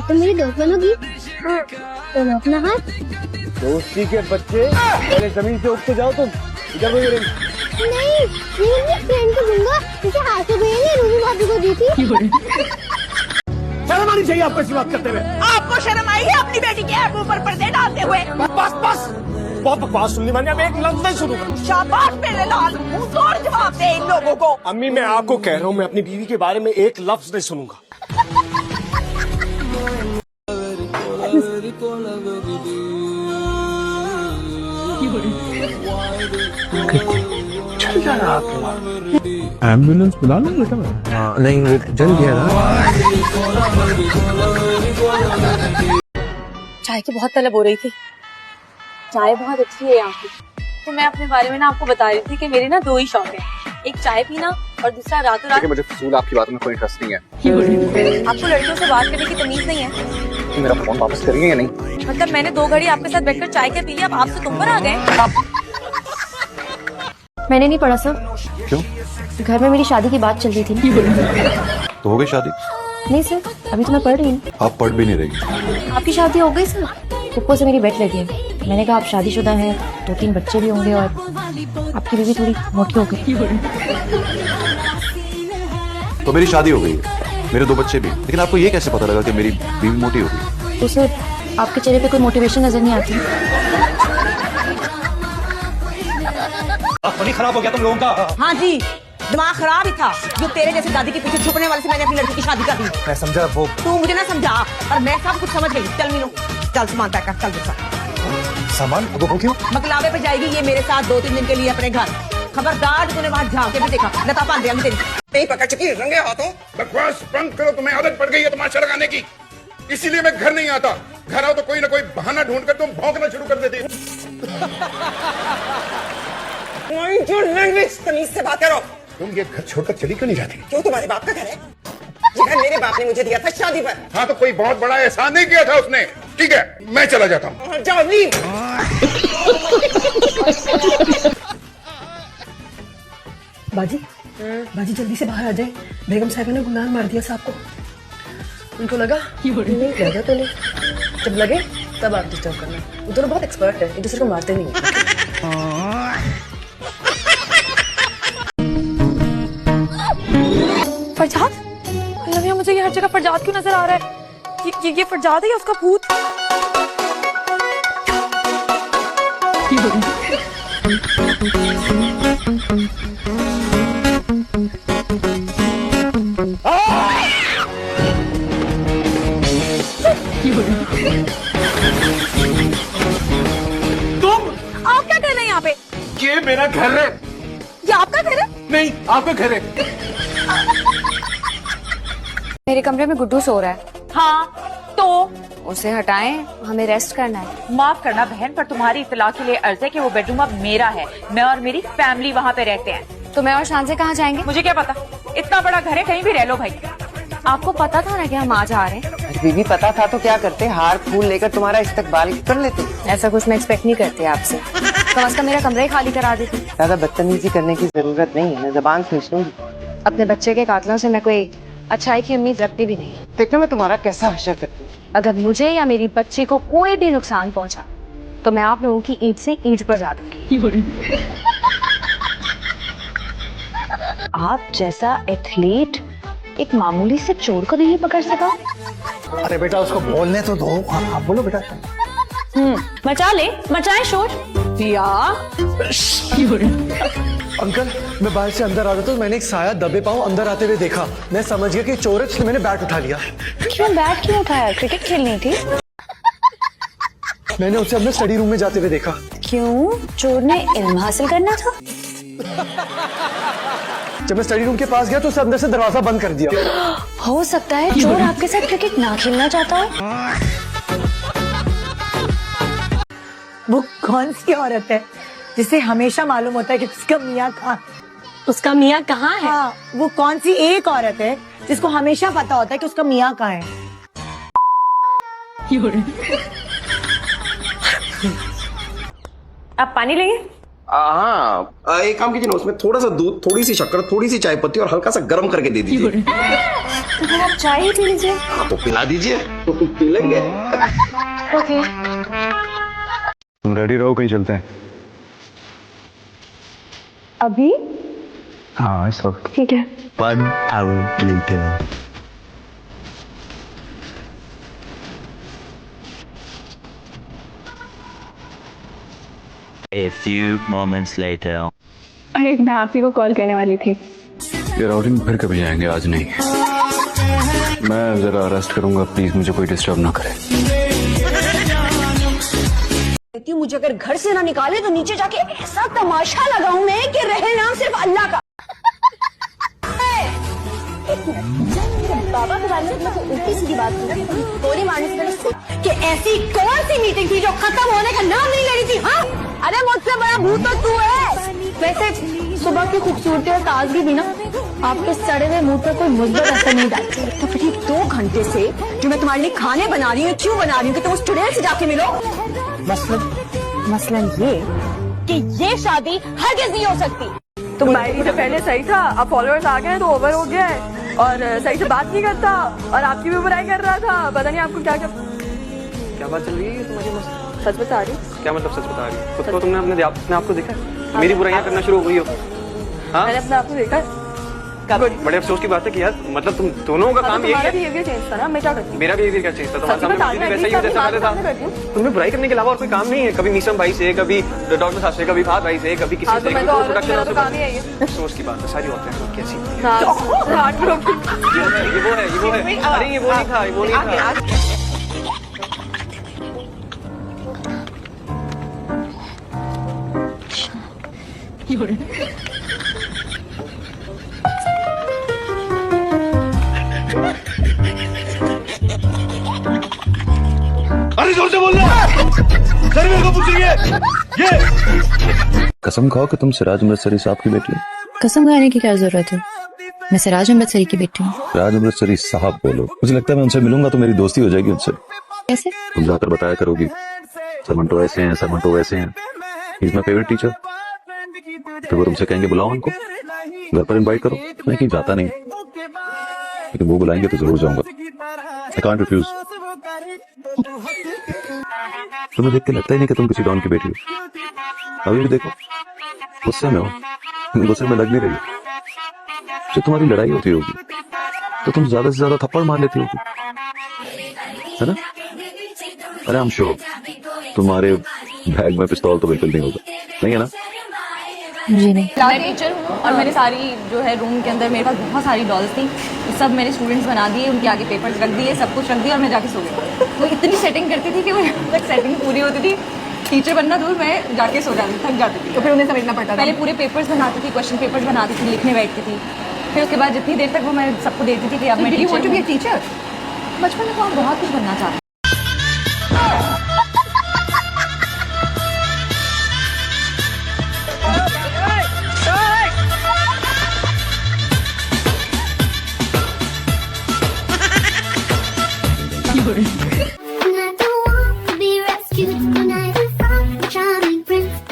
तो मेरी दोस्त बनोगी? तो लो अपना हाथ। दोस्ती के बच्चे, पहले जमीन से उठ के जाओ तुम। इधर कोई नहीं, ये अपनी फ्रेंड को दूंगा जिसे हाथ से भेजेंगे, रूबी भाभी को दी थी। शर्म आनी चाहिए आपको ऐसी बात करते हुए। आपको शर्म आई है अपनी बेटी के आंखों पर पर्दे डालते हुए? बस बस, बहुत बकवास सुननी मैंने, अब एक लफ्ज़ नहीं सुनूंगा। शाबाश मेरे लाल, मुंह तोड़ जवाब दे इन लोगों को। अम्मी मैं आपको कह रहा हूँ, मैं अपनी बीवी के बारे में एक लफ्ज़ नहीं सुनूंगा। चल जा रहा आप। एम्बुलेंस बुला लो बेटा। हाँ नहीं, जल गया था। चाय की बहुत तलब हो रही थी। चाय बहुत अच्छी है यहाँ की। तो मैं अपने बारे में ना आपको बता रही थी कि मेरे ना दो ही शौक है, एक चाय पीना और दूसरा रातों रात। मुझे फजूल आपकी बातों में कोई इंटरेस्ट नहीं है। आपको लड़कियों से बात करने की तमीज नहीं है? मेरा फोन वापस करिए या नहीं? मतलब मैंने 2 घड़ी आपके साथ बैठकर चाय क्या पी लिया, अब आपसे तुम पर आ गए। मैंने नहीं पढ़ा सर। क्यों? घर में मेरी शादी की बात चल रही थी। तो हो गई शादी? नहीं सर, अभी तो मैं पढ़ रही हूँ। आप पढ़ भी नहीं रही। आपकी शादी हो गई सर? पुप्पो से मेरी बेट लगी है। मैंने कहा आप शादीशुदा हैं, 2-3 बच्चे भी होंगे और आपकी बीवी थोड़ी मोटी हो गई। तो मेरी शादी हो गई है, मेरे 2 बच्चे भी, लेकिन आपको ये कैसे पता लगा कि मेरी बीवी मोटी हो गई? तो सर आपके चेहरे पे कोई मोटिवेशन नजर नहीं आती। पानी खराब हो गया तुम लोगों का। हाँ जी, दिमाग खराब ही था जो तेरे जैसे दादी के पीछे छुपने वाले से मैंने अपनी लड़की की शादी कर दी। मैं समझा वो। तू मुझे ना समझा, और मैं सब कुछ समझ गई। चल मीनू, चल सामान पैक कर, चल दूसरा सामान वो क्यों? मकलावे पे जाएगी ये मेरे साथ 2-3 दिन के लिए अपने घर। खबरदार तूने वहाँ झाँक के भी देखा, लता पान दिया तेरी नहीं पकड़ चुकी रंगे हाथों। बकवास बंद करो, तुम्हें आदत पड़ गई है तमाशा लगाने की। इसीलिए मैं घर नहीं आता। घर आओ तो कोई ना कोई बहाना ढूंढकर तुम भौंकना शुरू कर देती। तमीज से बात करो। तुम ये घर छोड़कर चली क्यों नहीं जाती? क्यों, तुम्हारे बाप का घर है? ये घर मेरे बाप ने मुझे दिया था शादी पर। हाँ तो कोई बहुत बड़ा एहसान नहीं किया था उसने। ठीक है, मैं चला जाता हूँ। जाओ लीव। बाजी, बाजी जल्दी से बाहर आ जाए। बेगम साहिबा ने गुमान मार दिया साहब को। उनको लगा? नहीं लगा तो नहीं, जब लगे तब आप डिस्टर्ब करना। वो दोनों बहुत एक्सपर्ट है, एक दूसरे को मारते नहीं है। फरजाद, अल्लाह मियां मुझे ये हर जगह फरजाद क्यों नजर आ रहा है? ये फरजाद है या उसका भूत? तुम? आप क्या कर रहे हैं यहाँ पे? ये मेरा घर है। ये आपका घर है? नहीं, आपका घर है। मेरे कमरे में गुड्डू सो रहा है। हाँ तो उसे हटाएं, हमें रेस्ट करना है। माफ करना बहन, पर तुम्हारी इत्तला के लिए अर्ज है कि वो बेडरूम अब मेरा है। मैं और मेरी फैमिली वहाँ पे रहते हैं। तो मैं और शान से कहाँ जाएंगे? मुझे क्या पता, इतना बड़ा घर है, कहीं भी रह लो भाई। आपको पता था ना कि हम आज आ रहे हैं? बीवी पता था तो क्या करते, हार फूल लेकर तुम्हारा इस्तकबाल कर लेते। ऐसा कुछ मैं एक्सपेक्ट नहीं करती आपसे। कम से कम मेरा कमरा ही खाली करा देती। ज्यादा बदतमीजी करने की जरूरत नहीं है, मैं जबान खींच लूंगी। अपने बच्चे के कातलों से मैं कोई अच्छाई की उम्मीद रखती भी नहीं। देखना मैं तुम्हारा कैसा हशर करती हूँ। अगर मुझे या मेरी बच्ची को कोई भी नुकसान पहुंचा तो मैं आप लोगों की ईंट से ईंट पर जा दूंगी। आप जैसा एथलीट एक मामूली से चोर को नहीं पकड़ सका? अरे बेटा उसको बोलने तो दो। आप बोलो बेटा। मचा ले, मचाए शोर। पिया। अंकल मैं बाहर से अंदर आ रहा था तो मैंने एक साया दबे पांव अंदर आते हुए देखा। मैं समझ गया कि चोर है, इसलिए मैंने बैट उठा लिया। क्यों बैट क्यों उठाया? क्रिकेट खेलनी थी। मैंने उसे अपने स्टडी रूम में जाते हुए देखा। क्यों, चोर ने इल्म हासिल करना था? जब मैं स्टडी रूम के पास गया तो उसे अंदर से दरवाजा बंद कर दिया। हो सकता है चोर आपके साथ क्रिकेट ना खेलना चाहता हो। वो कौन सी औरत है जिसे हमेशा मालूम होता है कि उसका मियाँ कहाँ? उसका मियाँ कहाँ है? हाँ, वो कौन सी एक औरत है जिसको हमेशा पता होता है कि उसका मियाँ कहाँ है? आप पानी लेंगे? हाँ, एक काम कीजिए ना, उसमें थोड़ा सा दूध, थोड़ी सी शक्कर, थोड़ी सी चाय पत्ती और हल्का सा गर्म करके दे दीजिए। तो आप चाय ही पी लीजिए। हाँ, तो पिला दीजिए तो पी लेंगे। ओके। तुम रेडी रहो, कहीं चलते हैं। अभी? हाँ इस वक्त। ठीक है। 1 hour later. A few moments later. अरे मैं आप ही को कॉल करने वाली थी। ये राउटिंग फिर कभी जाएंगे, आज नहीं। मैं जरा रेस्ट करूंगा, प्लीज मुझे कोई डिस्टर्ब ना करे। मुझे अगर घर से ना निकाले तो नीचे जाके ऐसा तमाशा लगाऊं मैं कि रहे नाम सिर्फ अल्लाह का। बाबा के बारे में मतलब उल्टी सीधी बात की गोली मारने से पहले कि ऐसी कौन सी मीटिंग थी जो खत्म होने का नाम नहीं ले रही थी? हाँ, अरे मुझसे बड़ा भूत तो तू है। वैसे सुबह की खूबसूरती और ताजगी भी ना आपके सड़े हुए मुंह पर कोई मुस्बत असर नहीं डालती। तो करीब 2 घंटे से जो मैं तुम्हारे लिए खाने बना रही हूँ, क्यों बना रही हूँ कि तुम उस चुड़ैल से जाके मिलो। मसलन ये कि ये शादी हरगिज नहीं हो सकती। तो भाई तो पहले सही था, अब फॉलोअर्स आ गए तो ओवर हो गया है और सही से बात नहीं करता और आपकी भी बुराई कर रहा था। पता नहीं आपको क्या बात चल रही है तुम्हारी? सच बता रही। क्या मतलब सच बता रही है? खुद को तुमने अपने आप को देखा? मेरी बुराइयां करना शुरू हो गई हो? हाँ, मैंने अपने आप को देखा। बड़े अफसोस की बात है कि यार मतलब तुम दोनों का काम यही है। बिहेवियर चेंज था ना, मैं क्या करती? मेरा बिहेवियर क्या चेंज था? तुम्हारे सामने वैसा ही जैसा पहले था। तुम्हें बुराई करने के अलावा और कोई काम नहीं है? कभी मीसम भाई से, कभी डॉक्टर साहब से, कभी फाद भाई से, कभी किसी से, तो काम ही है ये। अफसोस की बात है, सारी औरतें कैसी। ये वो है। अरे ये वो नहीं था। अरे जोर से बोलना, सर मेरे को पूछ रही है ये। कसम खाओ कि तुम सिराज अमृतसरी साहब की बेटी हो। कसम खाने की क्या जरूरत है? मैं सिराज अमृतसरी की बेटी हूँ। सिराज अमृतसरी साहब बोलो, मुझे लगता है मैं उनसे मिलूंगा तो मेरी दोस्ती हो जाएगी उनसे। कैसे? तुम जाकर बताया करोगी सर मंटो ऐसे हैं, सर मंटो वैसे हैं, he is my favourite teacher. फिर वो तुमसे कहेंगे बुलाओ उनको, घर पर इनवाइट करो। मैं कहीं जाता नहीं, लेकिन वो बुलाएंगे तो जरूर जाऊंगा। I can't refuse. तुम्हें देख के लगता ही नहीं कि तुम किसी डॉन की बेटी हो। अभी भी देखो, गुस्से में हो, गुस्से में लग नहीं रही। जब तुम्हारी लड़ाई होती होगी तो तुम ज्यादा से ज्यादा थप्पड़ मार लेती होगी, है ना? अरे आई एम श्योर तुम्हारे बैग में पिस्तौल तो बिल्कुल नहीं होगा, नहीं है ना? जी नहीं। मैं टीचर हूँ और मेरी सारी जो है रूम के अंदर मेरे पास बहुत सारी डॉल्स थी, सब मेरे स्टूडेंट्स बना दिए, उनके आगे पेपर्स रख दिए, सब कुछ रख दिया और मैं जाके सो गई। वो इतनी सेटिंग करती थी कि वो यहाँ तक सेटिंग पूरी होती थी, टीचर बनना दूर, मैं जाके सो जाती, थक जाती थी। तो फिर उन्हें समझना पड़ता था। पहले पूरे पेपर्स बनाती थी, क्वेश्चन पेपर्स बनाती थी, लिखने बैठती थी। फिर उसके बाद जितनी देर तक वो मैं सबको देती थी कि अब मैं टीचर। बचपन में तो आप बहुत कुछ बनना चाहते। You're